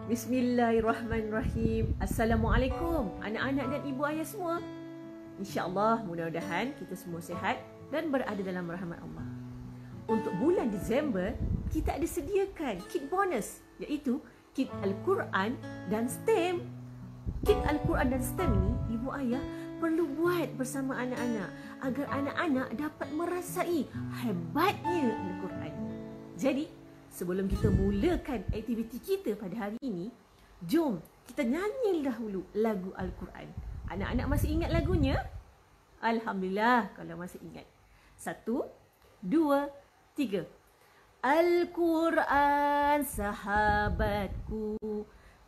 Bismillahirrahmanirrahim. Assalamualaikum anak-anak dan ibu ayah semua. InsyaAllah mudah-mudahan kita semua sihat dan berada dalam rahmat Allah. Untuk bulan Disember, kita ada sediakan kit bonus, iaitu kit Al-Quran dan STEM. Kit Al-Quran dan STEM ini ibu ayah perlu buat bersama anak-anak agar anak-anak dapat merasai hebatnya Al-Quran. Jadi, sebelum kita mulakan aktiviti kita pada hari ini, jom kita nyanyi dahulu lagu Al-Quran. Anak-anak masih ingat lagunya? Alhamdulillah kalau masih ingat. 1, 2, 3. Al-Quran sahabatku,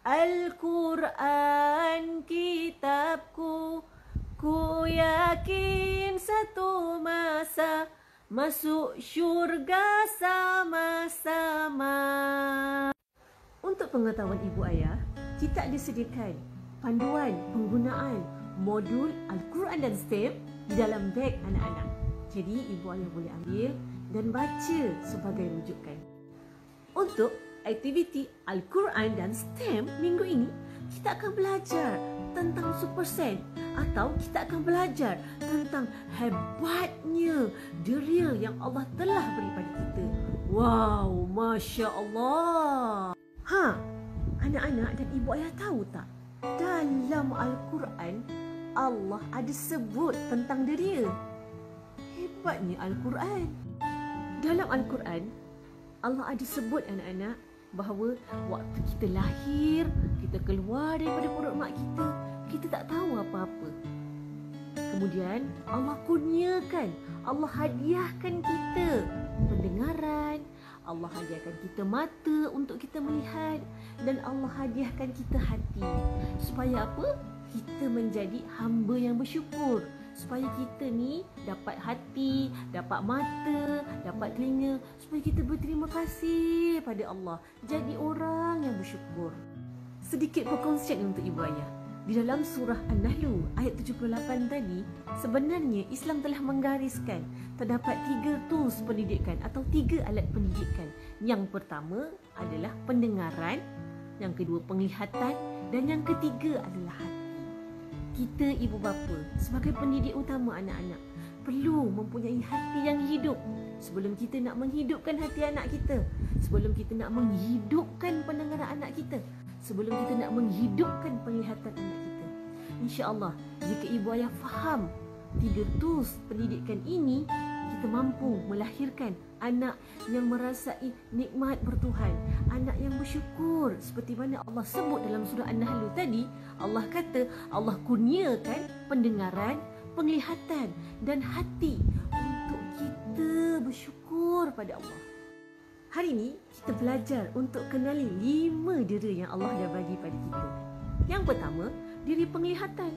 Al-Quran kitabku, ku yakin satu masa masuk syurga sama-sama. Untuk pengetahuan ibu ayah, kita ada sediakan panduan penggunaan modul Al-Quran dan STEM di dalam beg anak-anak. Jadi ibu ayah boleh ambil dan baca sebagai rujukan. Untuk aktiviti Al-Quran dan STEM minggu ini, kita akan belajar tentang super sen, atau kita akan belajar tentang hebatnya deril yang Allah telah beri pada kita. Wow, Masya Allah. Anak-anak dan ibu ayah tahu tak? Dalam Al-Quran, Allah ada sebut tentang deril. Hebatnya Al-Quran. Dalam Al-Quran, Allah ada sebut anak-anak bahawa waktu kita lahir, kita keluar daripada perut mak kita, kita tak tahu apa-apa. Kemudian Allah kurniakan, Allah hadiahkan kita pendengaran, Allah hadiahkan kita mata untuk kita melihat, dan Allah hadiahkan kita hati. Supaya apa? Kita menjadi hamba yang bersyukur. Supaya kita ni dapat hati, dapat mata, dapat telinga, supaya kita berterima kasih pada Allah. Jadi orang yang bersyukur. Sedikit perkongsian untuk ibu ayah. Di dalam surah An-Nahl ayat 78 tadi, sebenarnya Islam telah menggariskan terdapat 3 tools pendidikan atau 3 alat pendidikan. Yang pertama adalah pendengaran, yang kedua penglihatan, dan yang ketiga adalah hati. Kita ibu bapa sebagai pendidik utama anak-anak perlu mempunyai hati yang hidup. Sebelum kita nak menghidupkan hati anak kita, sebelum kita nak menghidupkan pendengaran anak kita, sebelum kita nak menghidupkan penglihatan anak kita, insya-Allah jika ibu ayah faham 3 tools pendidikan ini, kita mampu melahirkan anak yang merasai nikmat bertuhan, anak yang bersyukur. Seperti mana Allah sebut dalam surah An-Nahl tadi, Allah kata Allah kurniakan pendengaran, penglihatan dan hati untuk kita bersyukur pada Allah. Hari ini kita belajar untuk kenali 5 dera yang Allah dah bagi pada kita. Yang pertama, diri penglihatan.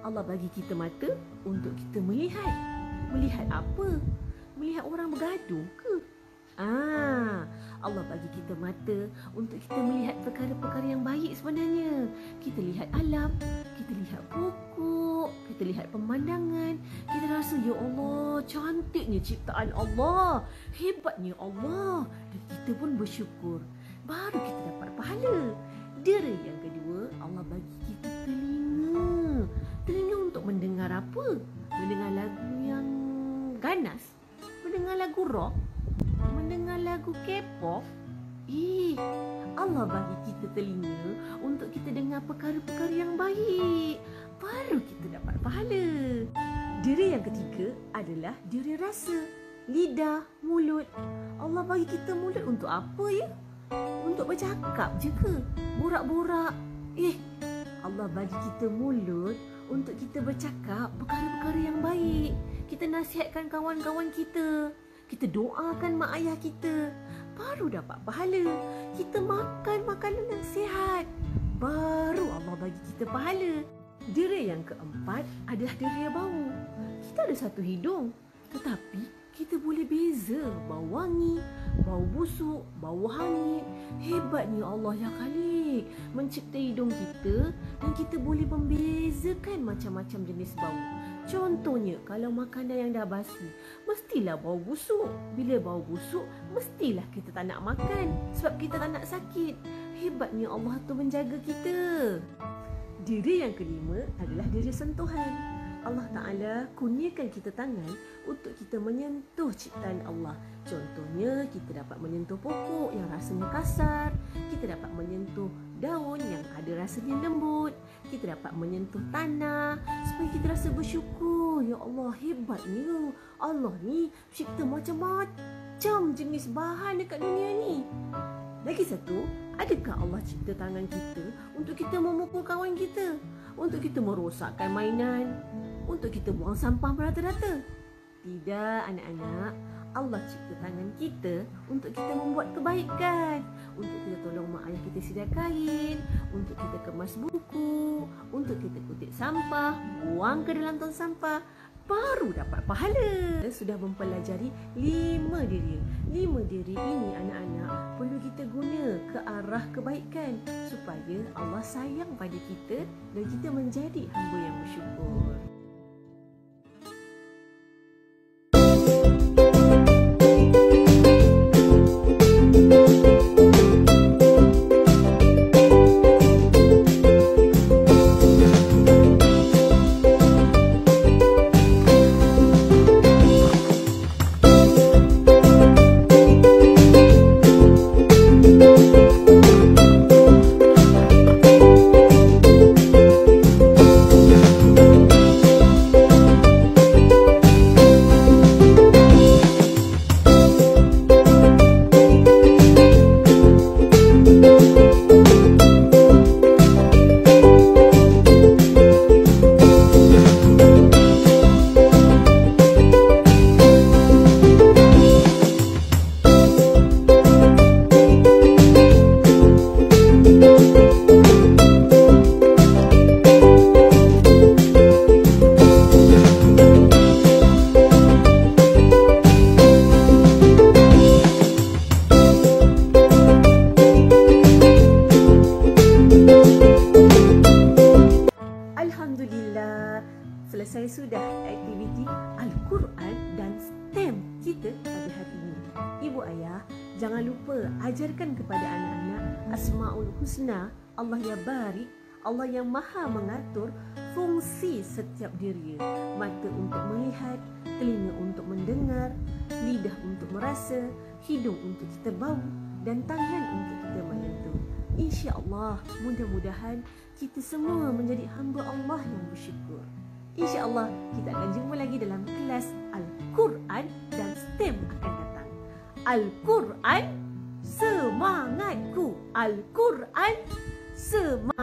Allah bagi kita mata untuk kita melihat. Melihat apa? Melihat orang bergaduh ke? Allah bagi kita mata untuk kita melihat perkara-perkara yang baik sebenarnya. Kita lihat alam, kita lihat pokok, kita lihat pemandangan. Kita rasa, ya Allah, cantiknya ciptaan Allah, hebatnya Allah. Dan kita pun bersyukur. Baru kita dapat pahala. Dera yang kedua, Allah bagi kita telinga. Telinga untuk mendengar apa? Mendengar lagu yang ganas, mendengar lagu rock, mendengar lagu K-pop. Allah bagi kita telinga untuk kita dengar perkara-perkara yang baik. Baru kita dapat pahala. Dera yang ketiga adalah dera rasa. Lidah, mulut. Allah bagi kita mulut untuk apa ya? Untuk bercakap je ke? Borak-borak. Allah bagi kita mulut untuk kita bercakap perkara-perkara yang baik. Kita nasihatkan kawan-kawan kita, kita doakan mak ayah kita, baru dapat pahala. Kita makan makanan yang sihat, baru Allah bagi kita pahala. Dera yang keempat adalah dera bau. Kita ada satu hidung, tetapi kita boleh beza bau wangi, bau busuk, bau hangit. Hebatnya Allah ya Khalik mencipta hidung kita, dan kita boleh membezakan macam-macam jenis bau. Contohnya, kalau makanan yang dah basi, mestilah bau busuk. Bila bau busuk, mestilah kita tak nak makan sebab kita tak nak sakit. hebatnya Allah tu menjaga kita. Diri yang kelima adalah diri sentuhan. Allah Ta'ala kurniakan kita tangan untuk kita menyentuh ciptaan Allah. Contohnya, kita dapat menyentuh pokok yang rasanya kasar, kita dapat menyentuh daun yang ada rasanya lembut, kita dapat menyentuh tanah supaya kita rasa bersyukur. Ya Allah, hebatnya Allah ni cipta macam-macam jenis bahan dekat dunia ni. Lagi satu, adakah Allah cipta tangan kita untuk kita memukul kawan kita, untuk kita merosakkan mainan, untuk kita buang sampah merata-rata? Tidak, anak-anak. Allah cipta tangan kita untuk kita membuat kebaikan, untuk kita tolong mak ayah kita sidai kain, untuk kita kemas buku, untuk kita kutip sampah, buang ke dalam tong sampah, baru dapat pahala. Sudah mempelajari 5 diri. 5 diri ini, anak-anak, perlu kita guna ke arah kebaikan supaya Allah sayang pada kita dan kita menjadi hamba yang bersyukur. Alhamdulillah, selesai sudah aktiviti Al-Quran dan STEM kita pada hari ini. Ibu ayah, jangan lupa ajarkan kepada anak-anak Asmaul Husna, Allah ya Barik, Allah yang maha mengatur fungsi setiap diri. Mata untuk melihat, telinga untuk mendengar, lidah untuk merasa, hidung untuk kita bau, dan tangan untuk kita menyentuh. InsyaAllah, mudah-mudahan kita semua menjadi hamba Allah yang bersyukur. InsyaAllah, kita akan jumpa lagi dalam kelas Al-Quran dan STEM akan datang. Al-Quran, semangatku. Al-Quran, semangatku.